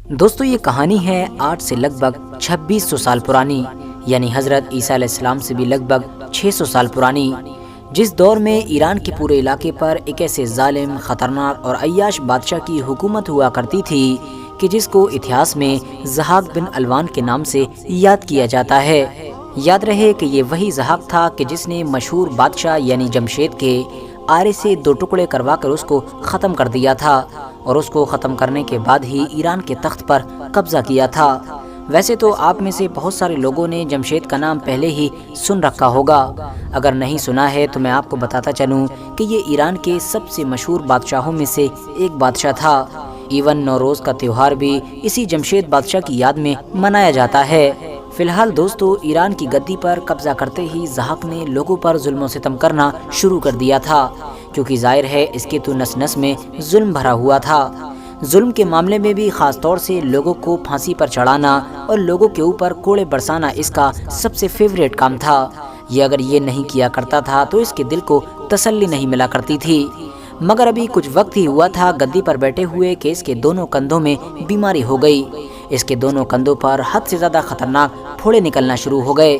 دوستو یہ کہانی ہے آج سے لگ بھگ 2600 سال پرانی، یعنی حضرت عیسیٰ علیہ السلام سے بھی لگ بھگ 600 سال پرانی، جس دور میں ایران کے پورے علاقے پر ایک ایسے ظالم، خطرناک اور عیاش بادشاہ کی حکومت ہوا کرتی تھی کہ جس کو اتہاس میں ضحاک بن الوان کے نام سے یاد کیا جاتا ہے۔ یاد رہے کہ یہ وہی ضحاک تھا کہ جس نے مشہور بادشاہ یعنی جمشید کے آرے سے 2 ٹکڑے کروا کر اس کو ختم کر دیا تھا، اور اس کو ختم کرنے کے بعد ہی ایران کے تخت پر قبضہ کیا تھا۔ ویسے تو آپ میں سے بہت سارے لوگوں نے جمشید کا نام پہلے ہی سن رکھا ہوگا، اگر نہیں سنا ہے تو میں آپ کو بتاتا چلوں کہ یہ ایران کے سب سے مشہور بادشاہوں میں سے ایک بادشاہ تھا۔ ایون نوروز کا تہوار بھی اسی جمشید بادشاہ کی یاد میں منایا جاتا ہے۔ فی الحال دوستو، ایران کی گدی پر قبضہ کرتے ہی ضحاک نے لوگوں پر ظلم و ستم کرنا شروع کر دیا تھا، کیونکہ ظاہر ہے اس کے تو نس نس میں ظلم بھرا ہوا تھا۔ ظلم کے معاملے میں بھی خاص طور سے لوگوں کو پھانسی پر چڑھانا اور لوگوں کے اوپر کوڑے برسانا اس کا سب سے فیوریٹ کام تھا۔ یہ اگر یہ نہیں کیا کرتا تھا تو اس کے دل کو تسلی نہیں ملا کرتی تھی۔ مگر ابھی کچھ وقت ہی ہوا تھا گدی پر بیٹھے ہوئے کہ اس کے دونوں کندھوں میں بیماری ہو گئی۔ اس کے دونوں کندھوں پر حد سے زیادہ خطرناک پھوڑے نکلنا شروع ہو گئے۔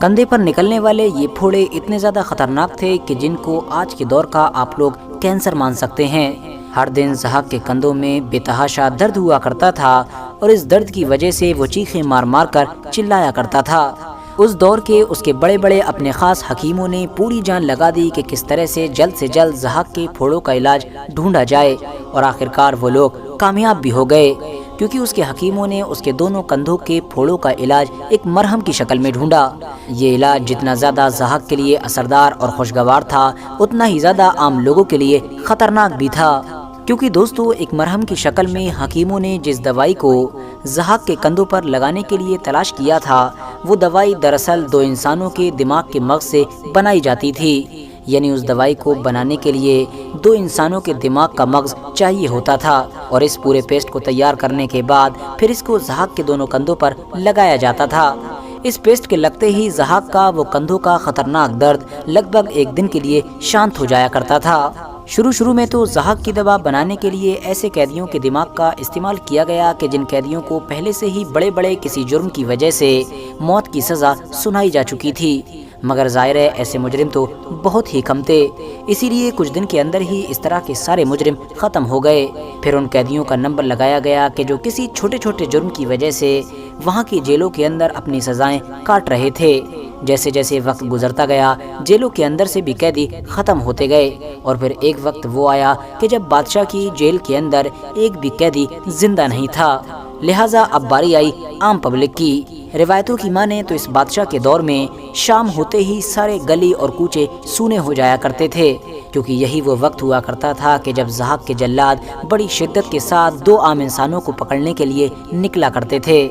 کندھے پر نکلنے والے یہ پھوڑے اتنے زیادہ خطرناک تھے کہ جن کو آج کے دور کا آپ لوگ کینسر مان سکتے ہیں۔ ہر دن ضحاک کے کندھوں میں بے تحاشا درد ہوا کرتا تھا، اور اس درد کی وجہ سے وہ چیخیں مار مار کر چلایا کرتا تھا۔ اس دور کے اس کے بڑے بڑے اپنے خاص حکیموں نے پوری جان لگا دی کہ کس طرح سے جلد ضحاک کے پھوڑوں کا علاج ڈھونڈا جائے، اور آخرکار وہ لوگ کامیاب بھی ہو گئے، کیونکہ اس کے حکیموں نے اس کے دونوں کندھوں کے پھوڑوں کا علاج ایک مرہم کی شکل میں ڈھونڈا۔ یہ علاج جتنا زیادہ ضحاک کے لیے اثردار اور خوشگوار تھا، اتنا ہی زیادہ عام لوگوں کے لیے خطرناک بھی تھا، کیونکہ دوستو ایک مرہم کی شکل میں حکیموں نے جس دوائی کو ضحاک کے کندھوں پر لگانے کے لیے تلاش کیا تھا، وہ دوائی دراصل 2 انسانوں کے دماغ کے مغز سے بنائی جاتی تھی۔ یعنی اس دوائی کو بنانے کے لیے 2 انسانوں کے دماغ کا مغز چاہیے ہوتا تھا، اور اس پورے پیسٹ کو تیار کرنے کے بعد پھر اس کو ضحاک کے دونوں کندھوں پر لگایا جاتا تھا۔ اس پیسٹ کے لگتے ہی ضحاک کا وہ کندھوں کا خطرناک درد لگ بھگ 1 دن کے لیے شانت ہو جایا کرتا تھا۔ شروع میں تو ضحاک کی دوا بنانے کے لیے ایسے قیدیوں کے دماغ کا استعمال کیا گیا کہ جن قیدیوں کو پہلے سے ہی بڑے کسی جرم کی وجہ سے موت کی سزا سنائی جا چکی تھی، مگر ظاہر ہے ایسے مجرم تو بہت ہی کم تھے، اسی لیے کچھ دن کے اندر ہی اس طرح کے سارے مجرم ختم ہو گئے۔ پھر ان قیدیوں کا نمبر لگایا گیا کہ جو کسی چھوٹے جرم کی وجہ سے وہاں کی جیلوں کے اندر اپنی سزائیں کاٹ رہے تھے۔ جیسے وقت گزرتا گیا، جیلوں کے اندر سے بھی قیدی ختم ہوتے گئے، اور پھر ایک وقت وہ آیا کہ جب بادشاہ کی جیل کے اندر ایک بھی قیدی زندہ نہیں تھا، لہٰذا اب باری آئی عام پبلک کی۔ روایتوں کی مانے تو اس بادشاہ کے دور میں شام ہوتے ہی سارے گلی اور کوچے سونے ہو جایا کرتے تھے، کیونکہ یہی وہ وقت ہوا کرتا تھا کہ جب ضحاک کے جلاد بڑی شدت کے ساتھ 2 عام انسانوں کو پکڑنے کے لیے نکلا کرتے تھے۔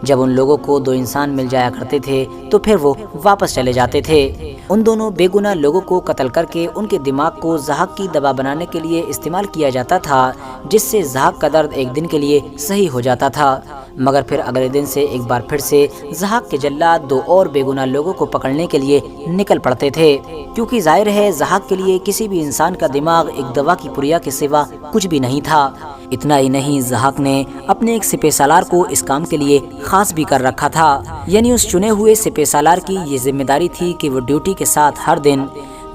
جب ان لوگوں کو 2 انسان مل جایا کرتے تھے تو پھر وہ واپس چلے جاتے تھے۔ ان دونوں بے گناہ لوگوں کو قتل کر کے ان کے دماغ کو ضحاک کی دوا بنانے کے لیے استعمال کیا جاتا تھا، جس سے ضحاک کا درد 1 دن کے لیے صحیح ہو جاتا تھا، مگر پھر اگلے دن سے ایک بار پھر سے ضحاک کے جلاد 2 اور بے گناہ لوگوں کو پکڑنے کے لیے نکل پڑتے تھے، کیونکہ ظاہر ہے ضحاک کے لیے کسی بھی انسان کا دماغ ایک دوا کی پریا کے سوا کچھ بھی نہیں تھا۔ اتنا ہی نہیں، ضحاک نے اپنے ایک سپہ سالار کو اس کام کے لیے خاص بھی کر رکھا تھا، یعنی اس چنے ہوئے سپہ سالار کی یہ ذمہ داری تھی کہ وہ ڈیوٹی کے ساتھ ہر دن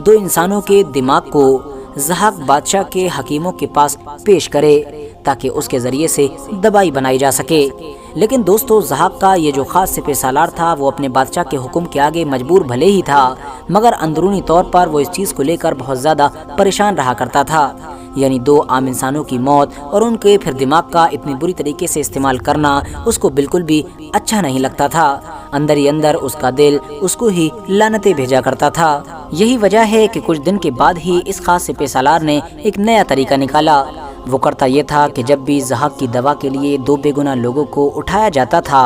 2 انسانوں کے دماغ کو ضحاک بادشاہ کے حکیموں کے پاس پیش کرے، تاکہ اس کے ذریعے سے دوائی بنائی جا سکے۔ لیکن دوستو ضحاک کا یہ جو خاص سپہ سالار تھا وہ اپنے بادشاہ کے حکم کے آگے مجبور بھلے ہی تھا، مگر اندرونی طور پر وہ اس چیز کو لے کر بہت زیادہ پریشان رہا کرتا تھا، یعنی 2 عام انسانوں کی موت اور ان کے پھر دماغ کا اتنی بری طریقے سے استعمال کرنا اس کو بالکل بھی اچھا نہیں لگتا تھا۔ اندر ہی اندر اس کا دل اس کو ہی لعنتیں بھیجا کرتا تھا۔ یہی وجہ ہے کہ کچھ دن کے بعد ہی اس خاص سپہ سالار نے ایک نیا طریقہ نکالا۔ وہ کرتا یہ تھا کہ جب بھی ضحاک کی دوا کے لیے 2 بے گناہ لوگوں کو اٹھایا جاتا تھا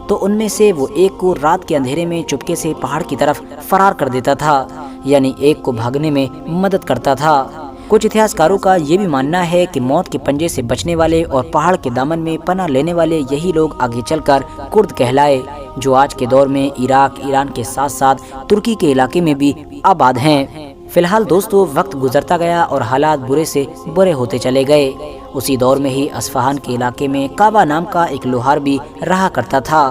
تو ان میں سے وہ ایک کو رات کے اندھیرے میں چپکے سے پہاڑ کی طرف فرار کر دیتا تھا، یعنی ایک کو بھاگنے میں مدد کرتا تھا۔ کچھ اتہاسکاروں کا یہ بھی ماننا ہے کہ موت کے پنجے سے بچنے والے اور پہاڑ کے دامن میں پناہ لینے والے یہی لوگ آگے چل کر کرد کہلائے، جو آج کے دور میں عراق، ایران کے ساتھ ساتھ ترکی کے علاقے میں بھی آباد ہیں۔ فی الحال دوستو وقت گزرتا گیا اور حالات برے سے برے ہوتے چلے گئے۔ اسی دور میں ہی اصفہان کے علاقے میں کعبہ نام کا ایک لوہار بھی رہا کرتا تھا،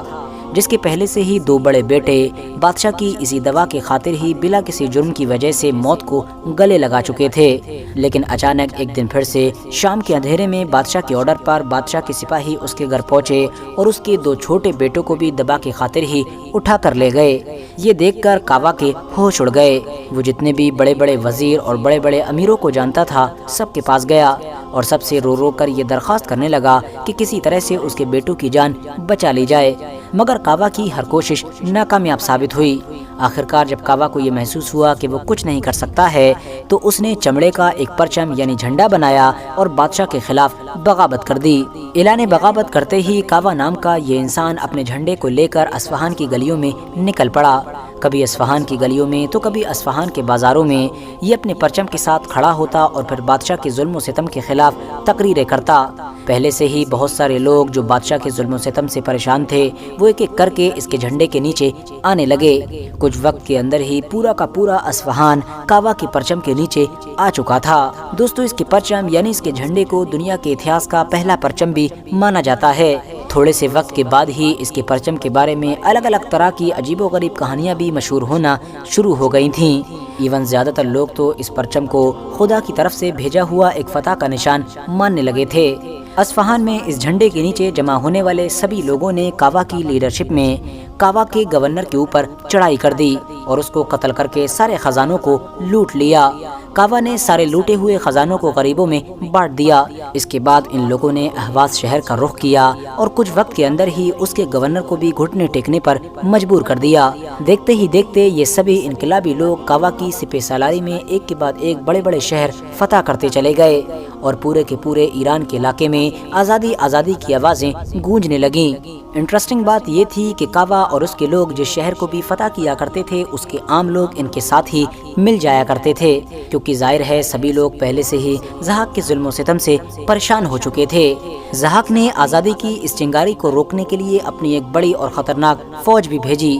جس کے پہلے سے ہی 2 بڑے بیٹے بادشاہ کی اسی دوا کے خاطر ہی بلا کسی جرم کی وجہ سے موت کو گلے لگا چکے تھے۔ لیکن اچانک ایک دن پھر سے شام کے اندھیرے میں بادشاہ کے آرڈر پر بادشاہ کے سپاہی اس کے گھر پہنچے اور اس کے 2 چھوٹے بیٹوں کو بھی دبا کے خاطر ہی اٹھا کر لے گئے۔ یہ دیکھ کر کعبہ کے ہوش اڑ گئے۔ وہ جتنے بھی بڑے بڑے وزیر اور بڑے بڑے امیروں کو جانتا تھا سب کے پاس گیا اور سب سے رو رو کر یہ درخواست کرنے لگا کہ کسی طرح سے اس کے بیٹوں کی جان بچا لی جائے، مگر کعبہ کی ہر کوشش ناکامیاب ثابت ہوئی۔ آخرکار جب کعبہ کو یہ محسوس ہوا کہ وہ کچھ نہیں کر سکتا ہے تو اس نے چمڑے کا ایک پرچم یعنی جھنڈا بنایا اور بادشاہ کے خلاف بغاوت کر دی۔ اعلان بغاوت کرتے ہی کعبہ نام کا یہ انسان اپنے جھنڈے کو لے کر اصفہان کی گلیوں میں نکل پڑا۔ کبھی اصفہان کی گلیوں میں تو کبھی اصفہان کے بازاروں میں یہ اپنے پرچم کے ساتھ کھڑا ہوتا اور پھر بادشاہ کے ظلم و ستم کے خلاف تقریریں کرتا۔ پہلے سے ہی بہت سارے لوگ جو بادشاہ کے ظلم و ستم سے پریشان تھے وہ ایک ایک کر کے اس کے جھنڈے کے نیچے آنے لگے۔ کچھ وقت کے اندر ہی پورا کا پورا اصفہان کعبہ کے پرچم کے نیچے آ چکا تھا۔ دوستو، اس کے پرچم یعنی اس کے جھنڈے کو دنیا کے اتہاس کا پہلا پرچم بھی مانا جاتا ہے۔ تھوڑے سے وقت کے بعد ہی اس کے پرچم کے بارے میں الگ الگ طرح کی عجیب و غریب کہانیاں بھی مشہور ہونا شروع ہو گئی تھیں۔ ایون زیادہ تر لوگ تو اس پرچم کو خدا کی طرف سے بھیجا ہوا ایک فتح کا نشان ماننے لگے تھے۔ اصفہان میں اس جھنڈے کے نیچے جمع ہونے والے سبھی لوگوں نے کعبہ کی لیڈرشپ میں کعبہ کے گورنر کے اوپر چڑھائی کر دی اور اس کو قتل کر کے سارے خزانوں کو لوٹ لیا۔ کعبہ نے سارے لوٹے ہوئے خزانوں کو غریبوں میں بانٹ دیا۔ اس کے بعد ان لوگوں نے اہواز شہر کا رخ کیا اور کچھ وقت کے اندر ہی اس کے گورنر کو بھی گھٹنے ٹیکنے پر مجبور کر دیا۔ دیکھتے ہی دیکھتے یہ سبھی انقلابی لوگ کعبہ کی سپہ سالاری میں ایک کے بعد ایک بڑے بڑے شہر فتح کرتے چلے گئے اور پورے کے پورے ایران کے علاقے میں آزادی آزادی کی آوازیں گونجنے لگیں۔ انٹرسٹنگ بات یہ تھی کہ کعبہ اور اس کے لوگ جس شہر کو بھی فتح کیا کرتے تھے اس کے عام لوگ ان کے ساتھ ہی مل جایا کرتے تھے، کیونکہ ظاہر ہے سبھی لوگ پہلے سے ہی زحاق کے ظلم و ستم سے پریشان ہو چکے تھے۔ زحاق نے آزادی کی اس چنگاری کو روکنے کے لیے اپنی ایک بڑی اور خطرناک فوج بھی بھیجی،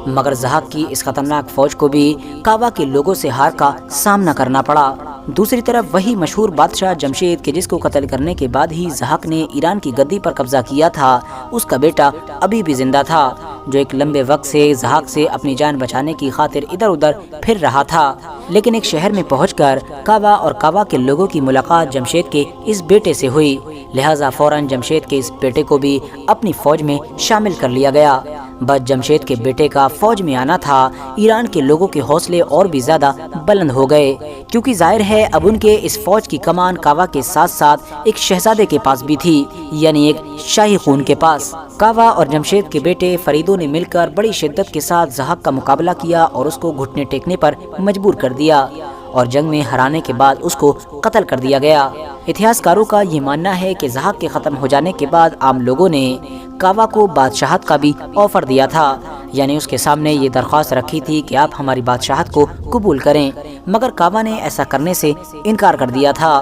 مگر زحاق کی اس خطرناک فوج کو بھی کعبہ کے لوگوں سے ہار کا سامنا کرنا پڑا۔ دوسری طرف وہی مشہور بادشاہ جمشید کے جس کو قتل کرنے کے بعد ہی زحاق نے ایران کی گدی پر قبضہ کیا تھا، اس کا بیٹا ابھی بھی زندہ تھا، جو ایک لمبے وقت سے زحاق سے اپنی جان بچانے کی خاطر ادھر ادھر پھر رہا تھا، لیکن ایک شہر میں پہنچ کر کعبہ اور کعبہ کے لوگوں کی ملاقات جمشید کے اس بیٹے سے ہوئی، لہٰذا فوراً جمشید کے اس بیٹے کو بھی اپنی فوج میں شامل کر لیا گیا۔ بس جمشید کے بیٹے کا فوج میں آنا تھا، ایران کے لوگوں کے حوصلے اور بھی زیادہ بلند ہو گئے، کیونکہ ظاہر ہے اب ان کے اس فوج کی کمان کعبہ کے ساتھ ساتھ ایک شہزادے کے پاس بھی تھی، یعنی ایک شاہی خون کے پاس۔ کعبہ اور جمشید کے بیٹے فریدوں نے مل کر بڑی شدت کے ساتھ زحاق کا مقابلہ کیا اور اس کو گھٹنے ٹیکنے پر مجبور کر دیا اور جنگ میں ہرانے کے بعد اس کو قتل کر دیا گیا۔ اتہاس کاروں کا یہ ماننا ہے کہ زحاق کے ختم ہو جانے کے بعد عام لوگوں نے کعبہ کو بادشاہت کا بھی آفر دیا تھا، یعنی اس کے سامنے یہ درخواست رکھی تھی کہ آپ ہماری بادشاہت کو قبول کریں، مگر کعبہ نے ایسا کرنے سے انکار کر دیا تھا۔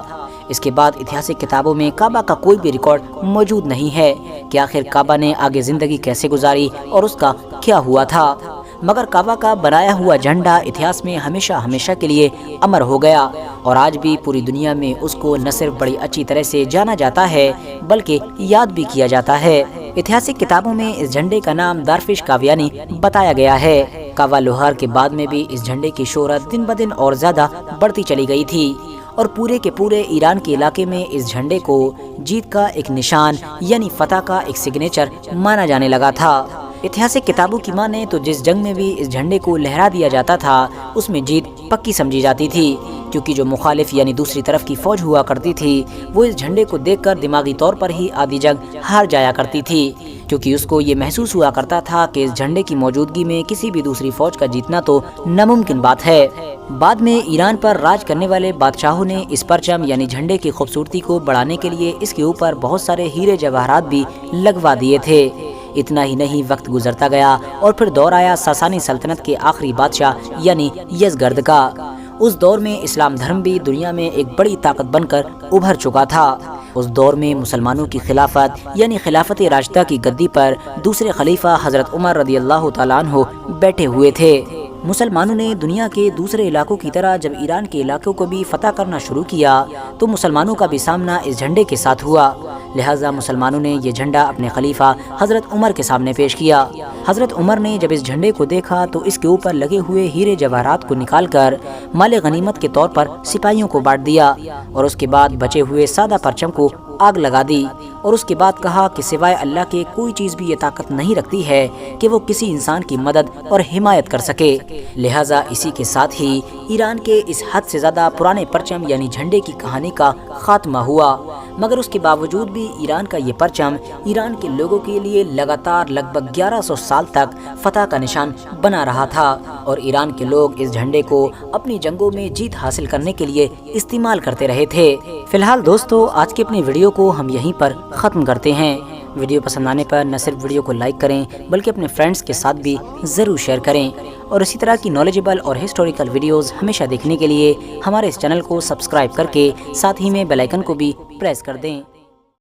اس کے بعد اتہاسک کتابوں میں کعبہ کا کوئی بھی ریکارڈ موجود نہیں ہے کہ آخر کعبہ نے آگے زندگی کیسے گزاری اور اس کا کیا ہوا تھا، مگر کعبہ کا بنایا ہوا جھنڈا اتہاس میں ہمیشہ ہمیشہ کے لیے امر ہو گیا اور آج بھی پوری دنیا میں اس کو نہ صرف بڑی اچھی طرح سے جانا جاتا ہے بلکہ یاد بھی کیا جاتا ہے۔ اتہاسک کتابوں میں اس جھنڈے کا نام دارفش کاویانی بتایا گیا ہے۔ کعبہ لوہار کے بعد میں بھی اس جھنڈے کی شہرت دن بدن اور زیادہ بڑھتی چلی گئی تھی اور پورے کے پورے ایران کے علاقے میں اس جھنڈے کو جیت کا ایک نشان یعنی فتح کا ایک سگنیچر مانا جانے لگا تھا۔ اتہاسک کتابوں کی مانے تو جس جنگ میں بھی اس جھنڈے کو لہرا دیا جاتا تھا اس میں جیت پکی سمجھی جاتی تھی، کیونکہ جو مخالف یعنی دوسری طرف کی فوج ہوا کرتی تھی وہ اس جھنڈے کو دیکھ کر دماغی طور پر ہی آدھی جنگ ہار جایا کرتی تھی، کیونکہ اس کو یہ محسوس ہوا کرتا تھا کہ اس جھنڈے کی موجودگی میں کسی بھی دوسری فوج کا جیتنا تو ناممکن بات ہے۔ بعد میں ایران پر راج کرنے والے بادشاہوں نے اس پرچم یعنی جھنڈے کی خوبصورتی کو بڑھانے کے لیے اس کے اوپر بہت سارے ہیرے جواہرات بھی لگوا دیے تھے۔ اتنا ہی نہیں، وقت گزرتا گیا اور پھر دور آیا ساسانی سلطنت کے آخری بادشاہ یعنی یزگرد کا۔ اس دور میں اسلام دھرم بھی دنیا میں ایک بڑی طاقت بن کر ابھر چکا تھا۔ اس دور میں مسلمانوں کی خلافت یعنی خلافت راشدہ کی گدی پر دوسرے خلیفہ حضرت عمر رضی اللہ تعالیٰ عنہ بیٹھے ہوئے تھے۔ مسلمانوں نے دنیا کے دوسرے علاقوں کی طرح جب ایران کے علاقوں کو بھی فتح کرنا شروع کیا تو مسلمانوں کا بھی سامنا اس جھنڈے کے ساتھ ہوا، لہٰذا مسلمانوں نے یہ جھنڈا اپنے خلیفہ حضرت عمر کے سامنے پیش کیا۔ حضرت عمر نے جب اس جھنڈے کو دیکھا تو اس کے اوپر لگے ہوئے ہیرے جواہرات کو نکال کر مال غنیمت کے طور پر سپاہیوں کو بانٹ دیا، اور اس کے بعد بچے ہوئے سادہ پرچم کو آگ لگا دی، اور اس کے بعد کہا کہ سوائے اللہ کے کوئی چیز بھی یہ طاقت نہیں رکھتی ہے کہ وہ کسی انسان کی مدد اور حمایت کر سکے، لہٰذا اسی کے ساتھ ہی ایران کے اس حد سے زیادہ پرانے پرچم یعنی جھنڈے کی کہانی کا خاتمہ ہوا۔ مگر اس کے باوجود بھی ایران کا یہ پرچم ایران کے لوگوں کے لیے لگاتار لگ بھگ 1100 سال تک فتح کا نشان بنا رہا تھا، اور ایران کے لوگ اس جھنڈے کو اپنی جنگوں میں جیت حاصل کرنے کے لیے استعمال کرتے رہے تھے۔ فی الحال دوستو، آج کی اپنی ویڈیو کو ہم یہیں پر ختم کرتے ہیں۔ ویڈیو پسند آنے پر نہ صرف ویڈیو کو لائک کریں بلکہ اپنے فرینڈز کے ساتھ بھی ضرور شیئر کریں، اور اسی طرح کی نالجبل اور ہسٹوریکل ویڈیوز ہمیشہ دیکھنے کے لیے ہمارے اس چینل کو سبسکرائب کر کے ساتھ ہی میں بیل آئیکن کو بھی پریس کر دیں۔